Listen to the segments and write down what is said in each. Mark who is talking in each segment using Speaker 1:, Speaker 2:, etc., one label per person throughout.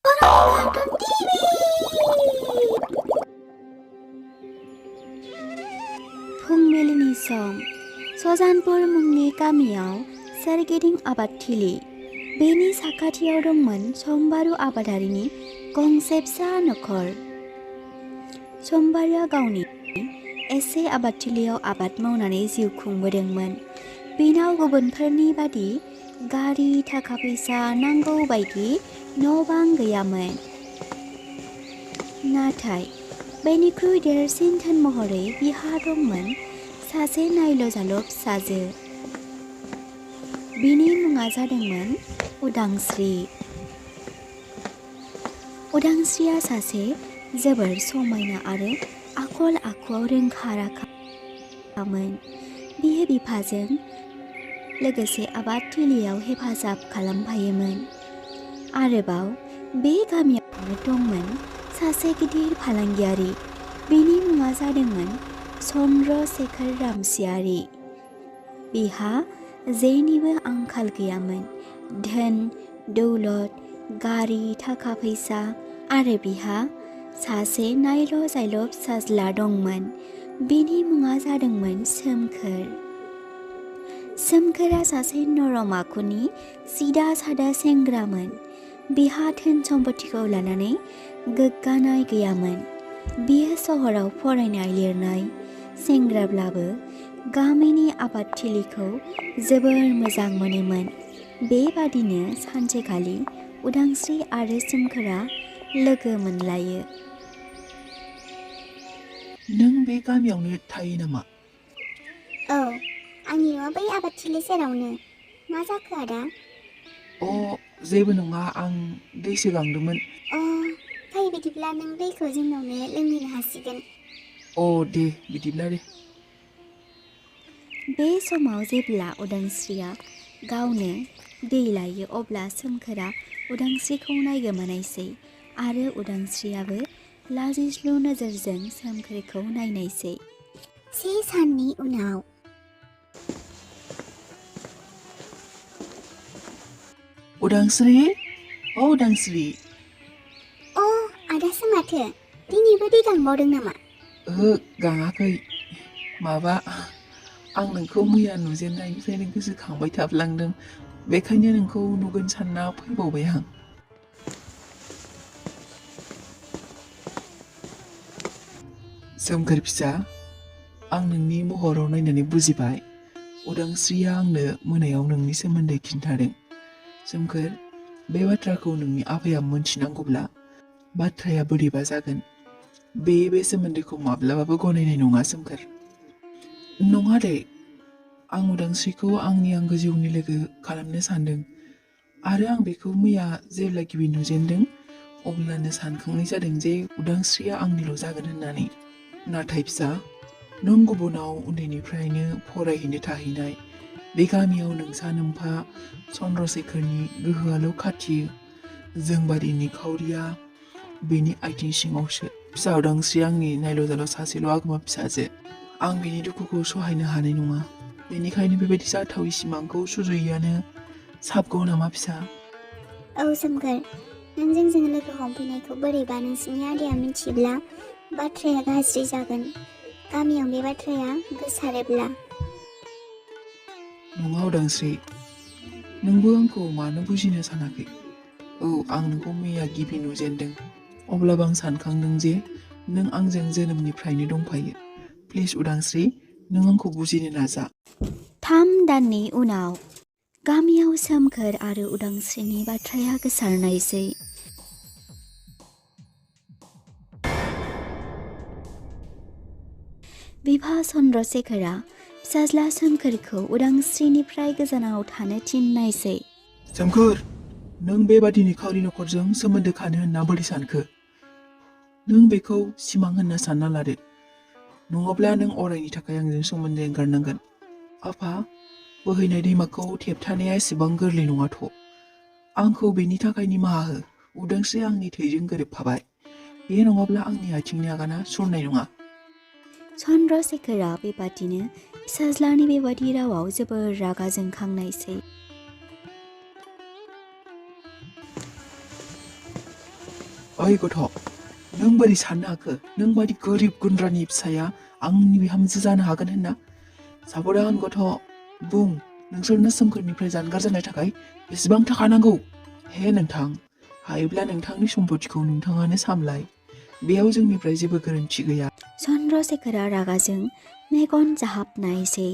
Speaker 1: Boronicartoontv फुंबिलिनि सम सजानपुर मुंनि गामियाव सोरगिदिं आबादथिलि बेनि साखाथियाव दंमोन सम्बारू आबादारिनि गंसे फिसा नखर। सम्बारूआ गावनि एसे आबादथिलियाव आबाद मावनानै जिउ खुंबोदोंमोन। बेनाव गुबुनफोरनि बादि गारि थाखा फैसा नांगौ बायदि न'-बां गैयामोन। नाथाय बेनिख्रुइ देरसिन धोन महरै बिहा दंमोन सासे नायल' जाल' फिसाजो। बिनि मुङा जादोंमोन उदांस्रि। उदांस्रिया सासे जोबोर समायना आरो आखल आखुआव रोंखा-राखामोन। बियो बिफाजों लोगोसे आबादथिलियाव हेफाजाब खालामफायोमोन। आरोबाव बे गामियावनो दंमोन सासे गिदिर फालांगियारि। बिनि मुङा जादोंमोन चन्द्रशेखर रामसियारि। बिहा जेनिबो आंखाल गैयामोन। धोन दौलत, गारि थाखा फैसा आरो बिहा सासे नायल' जायल' फिसाज्ला दंमोन। बिनि मुङा जादोंमोन सोमखोर। सोमखोरा सासे नरम आखुनि सिदा सादा सेंग्रामोन। बिहा धोन सम्पथिखौ लानानै गोग्गानाय गैयामोन। बियो सहराव फरायनाय लिरनाय सेंग्राब्लाबो गामिनि आबादथिलिखौ जोबोर मोजां मोनोमोन। बेबादिनो सानसेखालि उदांस्रि आरो सोमखोरा लोगो मोनलायो।
Speaker 2: नों बे गामियावनो थायो नामा?
Speaker 1: औ, आंनि न'आ बै आबादथिलि सेरावनो। मा जाखो आदा?
Speaker 2: जेबो नङा, आं दैसो गांदोंमोन।
Speaker 1: फै बिदिब्ला नों दैखौ जोंनावनो लोंहैनो हासिगोन।
Speaker 2: दे बिदिब्ला दे।
Speaker 1: बे समाव जेब्ला उदांस्रिया गावनो दै लायो अब्ला सोमखोरा उदांस्रिखौ नायगोमानायसै आरो उदांस्रियाबो लाजिस्लु नोजोरजों सोमखोरखौ नायनायसै। 1 साननि उनाव
Speaker 2: उदांस्रि, उदांस्रि।
Speaker 1: आदासो माथो, दिनैबो दै गांबावदों नामा?
Speaker 2: गाङाखै। माबा, आं नोंखौ मैया नुजेननायनिफ्रायनो गोसोखांबाय थाफ्लांदों। बेखायनो नोंखौ नुगोन सानना फैबावबाय आं। सोमखोर फिसा, आं नोंनि महराव नायनानै बुजिबाय। उदांस्रिया आंनो मोनायाव नोंनि सोमोन्दै खिन्थादों। सोमखोर, बे बाथ्राखौ नोंनि आफाया मोनथिनांगौब्ला बाथ्राया बोरैबा जागोन। बे सोमोन्दोखौ माब्लाबाबो गनायनाय नङा सोमखोर। नङा दे, आं उदांस्रिखौ आंनि आंगो जिउनि लोगो खालामनो सानदों आरो आं बेखौ मैया जेब्ला गिबि नुजेनदों अब्लानो सानखांनाय जादों जे उदांस्रिया आंनिल' जागोन होननानै। नाथाय फिसा, नों गुबुनाव उन्दैनिफ्रायनो फरायहैनो थाहैनाय। बे गामियाव नोंसा नोम्फा चन्द्रशेखरनि गोहोआल' खाथियो। जोंबादि निखावरिया बेनि आथिं सिङावसो। फिसा उदांस्रि आंनि नायल' जाल' सासेल' आगोमा फिसाजो। आं बेनि दुखुखौ सहायनो हानाय नङा। बेनिखायनो बेबायदि जाथावै सिमांखौ सुजुयैयानो साबगौ नामा फिसा?
Speaker 1: सोमखोर, नों जोंजों लोगो हमफैनायखौ बोरैबा नोंसिनि आदाया मिथिब्ला बाथ्राया गाज्रि जागोन। गामियाव बे बाथ्राया गोसारोब्ला।
Speaker 2: नङा उदांस्रि, नोंबो आंखौ मानो बुजिनो सानाखै? आं नोंखौ मैया गिबि नुजेनदों। अब्लाबो आं सानखांदों जे नों आंजों जोनोमनिफ्रायनो दंफायो। प्लिज उदांस्रि, नों आंखौ बुजिनो नाजा।
Speaker 1: 3 दाननि उनाव गामियाव सोमखोर आरो उदांस्रिनि बाथ्राया गोसारनायसै। बिफा चन्द्रशेखरा फिसाज्ला सोमखोरखौ उदांस्रिनिफ्राय गोजानाव थानो थिननायसै।
Speaker 2: सोमखोर, नों बेबादि निखावरि नखरजों सोमोन्दो खानो होनना बोरै सानखो? नों बेखौ सिमां होनना सानना लादो। नङाब्ला नों अरायनि थाखाय आंजों सोमोन्दो एंगारनांगोन। आफा, बोहैनाय दैमाखौ थेबथानाया एसेबां गोरलै नङाथ'। आंखौ बेनि थाखाय निमाहा हो। उदांस्रि आंनि थैजों गोरोबफाबाय। बे नङाब्ला आंनि आथिंनि आगाना सुरनाय नङा।
Speaker 1: चन्द्रशेखरा बेबादिनो फिसाज्लानि बेबादि रावाव जोबोर रागा जोंखांनायसै।
Speaker 2: ओइ गथ' नों बोरै साननो हाखो नों बायदि गोरिब गुन्द्रानि फिसाया आंनि बिहामजो जानो हागोन होनना साबधान गथ' बुं नोंसोरनो सोमखोरनिफ्राय जानगार जानो थाखाय बेसेबां थाखा नांगौ हे नोंथां हायोब्ला नोंथांनि सम्पथिखौ नोंथाङानो सामलाय बेयाव जोंनिफ्राय जेबो गोरोन्थि गैया।
Speaker 1: चन्द्रशेखरा रागाजों मेगन जाहाबनायसै।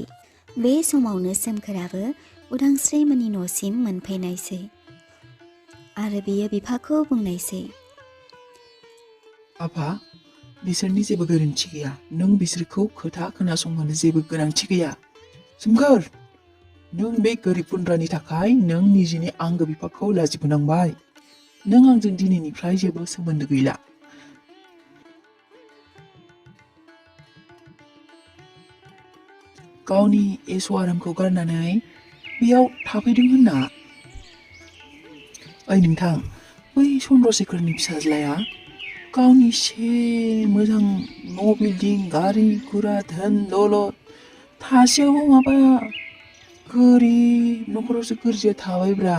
Speaker 1: बे समावनो सोमखोराबो उदांस्रिमोननि न'सिम मोनफैनायसै आरो बियो बिफाखौ बुंनायसै।
Speaker 2: आफा बिसोरनि जेबो गोरोन्थि गैया नों बिसोरखौ खोथा खोनासंहोनो जेबो गोनांथि गैया। सोमखोर नों बे गोरिब गुन्द्रानि थाखाय नों निजेनि आंगो बिफाखौ लाजिफोनांबाय। नों आंजों दिनैनिफ्राय जेबो सोमोन्दो गैला। गावनि एस' आरामखौ गारनानै बेयाव थाफैदों होनना। ओइ नोंथां बै चन्द्रशेखरनि फिसाज्लाया गावनि एसे मोजां न' बिल्डिं गारि गुरा धोन दौलत थासेयावबो माबा गोरिब न'खरावसो गोरजिया थाबायब्रा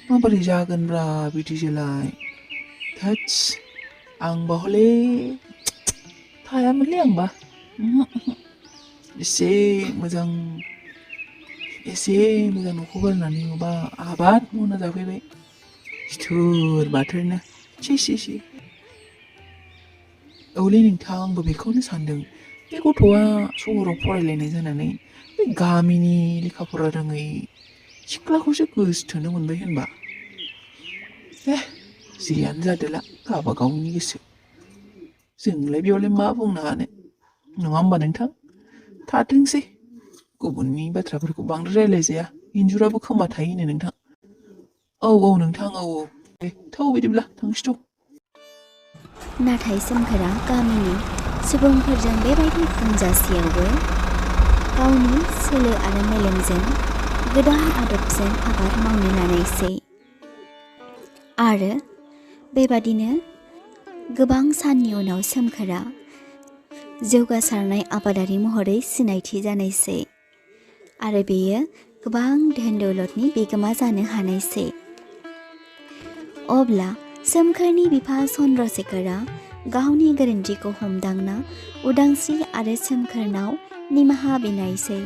Speaker 2: माबोरै जागोनब्रा बिदिजोलाय थोत्स आंबा हले थायामोनलै आंबा एसे मोजां न'खौ गारनानै माबा आबाद मावना जाफैबाय सिथुर बाथोरनो सि औलै नोंथां आंबो बेखौनो सानदों बे गथ'आ सहराव फरायलायनाय जानानै बे गामिनि लेखा फरा रोङै सिख्लाखौसो गोसोथोनो मोनबाय होनबा जियानो जादोला गावबा गावनि गोसो जोंलाय बेयावलाय मा बुंनो हानो नङा होमबा नोंथां थाथोंसै गुबुननि बाथ्राफोरखौ बांद्राय रायलायजाया इन्जुराबो खोमा थायोनो नोंथां औ नोंथां औ दे थौ बिदिब्ला थांसै थौ।
Speaker 1: नाथाय सोमखोरा गामिनि सुबुंफोरजों बेबायदि बुंजासेयावबो गावनि सोलो आरो मेलेमजों गोदान आदबजों आबाद मावनो लानायसै आरो बेबादिनो गोबां साननि उनाव सोमखोरा जौगासारनाय आबादारि महरै सिनायथि जानायसै आरो बेयो गोबां धोन दौलतनि बिगोमा जानो हानायसै। अब्ला सोमखोरनि बिफा चन्द्रशेखरा गावनि गोरोन्थिखौ हमदांना उदांस्रि आरो सोमखोरनाव निमाहा बिनायसै।